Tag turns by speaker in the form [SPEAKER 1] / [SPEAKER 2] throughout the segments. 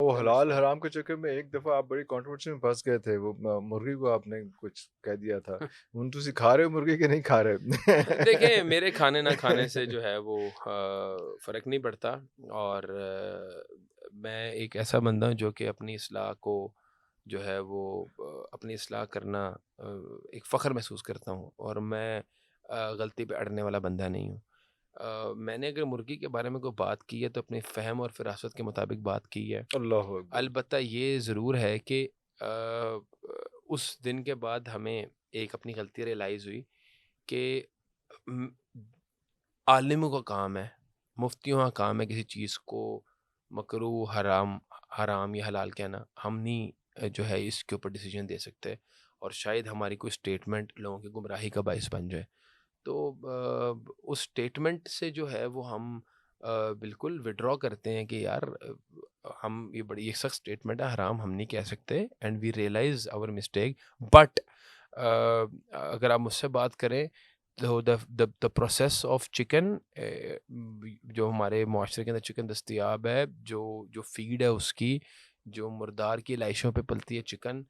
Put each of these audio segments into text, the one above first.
[SPEAKER 1] وہ
[SPEAKER 2] تو
[SPEAKER 1] حلال حرام کے چکر میں ایک دفعہ آپ بڑی کنٹروورسی میں پھنس گئے تھے، وہ مرغی کو آپ نے کچھ کہہ دیا تھا، ہن تسی کھا رہے ہو مرغی کہ نہیں کھا
[SPEAKER 2] دیکھیں میرے
[SPEAKER 1] رہے؟
[SPEAKER 2] کھانے نہ کھانے سے جو ہے وہ فرق نہیں پڑتا، اور میں ایک ایسا بندہ ہوں جو کہ اپنی اصلاح کو جو ہے وہ اپنی اصلاح کرنا ایک فخر محسوس کرتا ہوں، اور میں غلطی پہ اڑنے والا بندہ نہیں ہوں۔ میں نے اگر مرغی کے بارے میں کوئی بات کی ہے تو اپنے فہم اور فراست کے مطابق بات کی ہے۔
[SPEAKER 1] اللہ اکبر!
[SPEAKER 2] البتہ یہ ضرور ہے کہ آ، اس دن کے بعد ہمیں ایک اپنی غلطی ریئلائز ہوئی کہ م، عالموں کا کام ہے، مفتیوں کا کام ہے کسی چیز کو مکروہ، حرام، حرام یا حلال کہنا۔ ہم نہیں جو ہے اس کے اوپر ڈیسیجن دے سکتے، اور شاید ہماری کوئی سٹیٹمنٹ لوگوں کی گمراہی کا باعث بن جائے۔ تو اس سٹیٹمنٹ سے جو ہے وہ ہم بالکل وڈرا کرتے ہیں کہ یار ہم یہ بڑی ایک سخت سٹیٹمنٹ ہے، حرام ہم نہیں کہہ سکتے، and we realize our mistake. But اگر آپ مجھ سے بات کریں تو دا پروسیس آف چکن، جو ہمارے معاشرے کے اندر چکن دستیاب ہے، جو فیڈ ہے اس کی، جو مردار کی لائشوں پہ پلتی ہے چکن،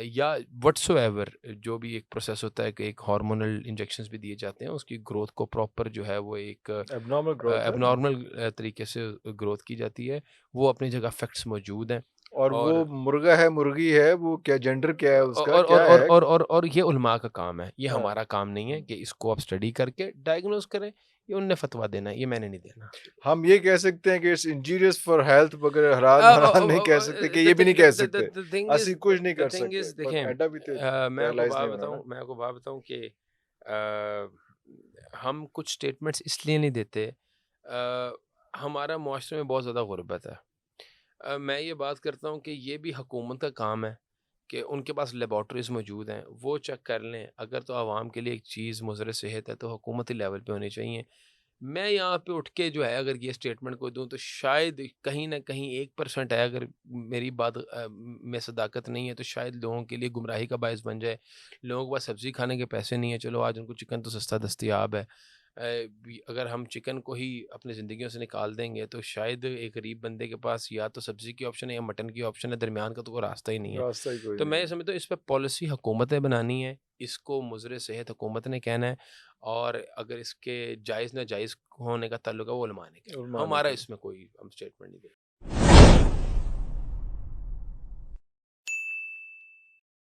[SPEAKER 2] یا وٹس ایور جو بھی ایک پروسیس ہوتا ہے کہ ایک ہارمونل انجیکشنز بھی دیے جاتے ہیں، اس کی گروتھ کو پراپر جو ہے وہ ایک
[SPEAKER 1] ایب نارمل گروتھ
[SPEAKER 2] ایب
[SPEAKER 1] ہے
[SPEAKER 2] نارمل طریقے سے گروتھ کی جاتی ہے، وہ اپنی جگہ فیکٹس موجود ہیں۔
[SPEAKER 1] اور وہ
[SPEAKER 2] اور
[SPEAKER 1] مرغا ہے مرغی ہے، وہ کیا جینڈر کیا ہے اس کا
[SPEAKER 2] اور اور
[SPEAKER 1] کیا
[SPEAKER 2] اور
[SPEAKER 1] ہے؟
[SPEAKER 2] اور اور اور یہ علماء کا کام ہے، یہ
[SPEAKER 1] ہاں،
[SPEAKER 2] ہمارا کام نہیں ہے کہ اس کو آپ اسٹڈی کر کے ڈائگنوز کریں، یہ ان نے فتویٰ دینا ہے، یہ میں نے نہیں دینا۔
[SPEAKER 1] ہم یہ کہہ سکتے ہیں کہ اٹس انجیریس فار ہیلتھ، مگر حرام حرام نہیں کہہ سکتے کہ یہ بھی نہیں کہہ سکتے، اسی کچھ نہیں کر
[SPEAKER 2] تھنگ
[SPEAKER 1] سکتے،
[SPEAKER 2] از
[SPEAKER 1] پر
[SPEAKER 2] دیکھیں،
[SPEAKER 1] ایڈا بھی تو
[SPEAKER 2] میں آپ کو
[SPEAKER 1] پیرالائز
[SPEAKER 2] بات
[SPEAKER 1] نہیں ہونا نا۔
[SPEAKER 2] بتاؤں کہ ہم کچھ اسٹیٹمنٹس اس لیے نہیں دیتے، ہمارا معاشرے میں بہت زیادہ غربت ہے۔ میں یہ بات کرتا ہوں کہ یہ بھی حکومت کا کام ہے کہ ان کے پاس لیبارٹریز موجود ہیں، وہ چیک کر لیں، اگر تو عوام کے لیے ایک چیز مضر صحت ہے تو حکومتی لیول پہ ہونی چاہیے۔ میں یہاں پہ اٹھ کے جو ہے اگر یہ اسٹیٹمنٹ کو دوں تو شاید کہیں نہ کہیں 1% ہے، اگر میری بات میں صداقت نہیں ہے تو شاید لوگوں کے لیے گمراہی کا باعث بن جائے۔ لوگوں کے پاس سبزی کھانے کے پیسے نہیں ہیں، چلو آج ان کو چکن تو سستا دستیاب ہے، اگر ہم چکن کو ہی اپنی زندگیوں سے نکال دیں گے تو شاید ایک غریب بندے کے پاس یا تو سبزی کی آپشن ہے یا مٹن کی آپشن ہے، درمیان کا تو کوئی راستہ ہی نہیں ہے۔
[SPEAKER 1] راستہ ہی کوئی
[SPEAKER 2] تو میں
[SPEAKER 1] نہیں
[SPEAKER 2] یہ
[SPEAKER 1] ہے۔
[SPEAKER 2] سمجھتا ہوں اس پہ پالیسی حکومتیں بنانی ہے، اس کو مضر صحت حکومت نے کہنا ہے، اور اگر اس کے جائز ناجائز ہونے کا تعلق ہے وہ علماء نے کہنا ہے،
[SPEAKER 1] علماء نے
[SPEAKER 2] ہمارا
[SPEAKER 1] کہا
[SPEAKER 2] اس میں کوئی ہم اسٹیٹمنٹ نہیں دیں۔